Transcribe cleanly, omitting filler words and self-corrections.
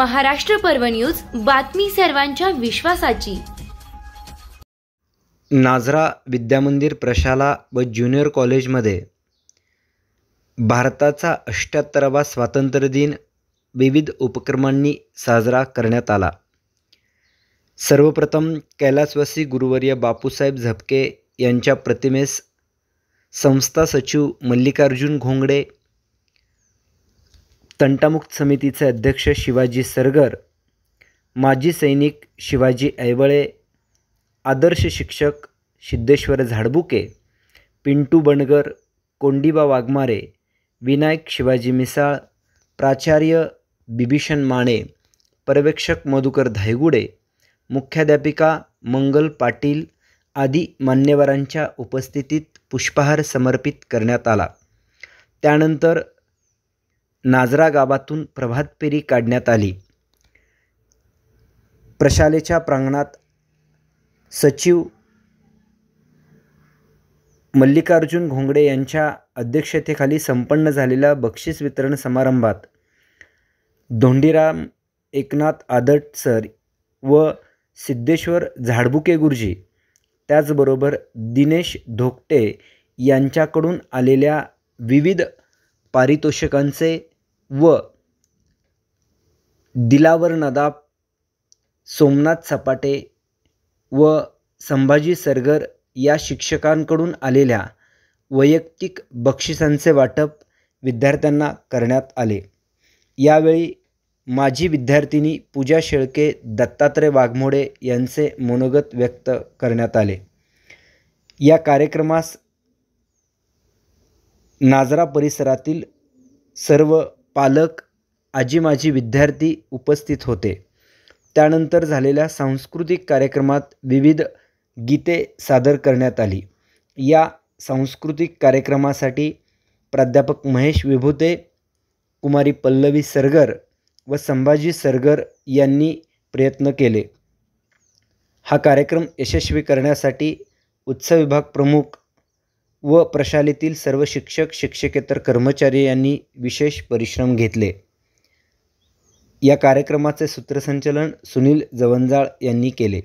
महाराष्ट्र पर्व न्यूज, बातमी सर्वांच्या विश्वासाची। नाझरा विद्यामंदिर प्रशाला व ज्युनियर कॉलेजमध्ये भारताचा 78वा स्वातंत्र्य दिन विविध उपक्रमांनी साजरा करण्यात आला। सर्वप्रथम कैलासवासी गुरुवर्य बापूसाहेब झपके यांच्या प्रतिमेस संस्था सचिव मल्लिकार्जुन घोंगडे, तंटामुक्त समितीचे अध्यक्ष शिवाजी सरगर, माजी सैनिक शिवाजी ऐवळे, आदर्श शिक्षक सिद्धेश्वर झाडबुके, पिंटू बनगर, कोंडीबा वाघमारे, विनायक शिवाजी मिसाळ, प्राचार्य बिभीषण माने, पर्यवेक्षक मधुकर धायगुडे, मुख्याध्यापिका मंगल पाटील आदी मान्यवरांच्या उपस्थितीत पुष्पहार समर्पित करण्यात आला। त्यानंतर नाझरा गावातून प्रभात फेरी काढण्यात आली। प्रशालेच्या प्रांगणात सचिव मल्लिकार्जुन घोंगडे यांच्या अध्यक्षतेखाली संपन्न झालेल्या बक्षीस वितरण समारंभात धोंडीराम एकनाथ आदट सर व सिद्धेश्वर झाडबुके गुरुजी, त्याचबरोबर दिनेश धोकटे यांच्याकडून आलेल्या विविध पारितोषिकांचे व दिलावर नदाब, सोमनाथ सपाटे व संभाजी सरगर या शिक्षकांकडून आलेल्या वैयक्तिक बक्षिसांचे वाटप विद्यार्थ्यांना करण्यात आले। यावेळी माजी विद्यार्थिनी पूजा शेळके, दत्तात्रय वाघमोडे यांचे मनोगत व्यक्त करण्यात आले। या कार्यक्रमास नाझरा परिसरातील सर्व पालक, आजी माजी विद्यार्थी उपस्थित होते। त्यानंतर झालेल्या सांस्कृतिक कार्यक्रमात विविध गीते सादर करण्यात आली। या सांस्कृतिक कार्यक्रमासाठी प्राध्यापक महेश विभूते, कुमारी पल्लवी सरगर व संभाजी सरगर यांनी प्रयत्न केले। हा कार्यक्रम यशस्वी करण्यासाठी उत्सव विभाग प्रमुख व प्रशालेतील सर्व शिक्षक शिक्षकेतर कर्मचारी यांनी विशेष परिश्रम घेतले। या कार्यक्रमाचे सूत्रसंचालन सुनील जवंजाळ यांनी केले।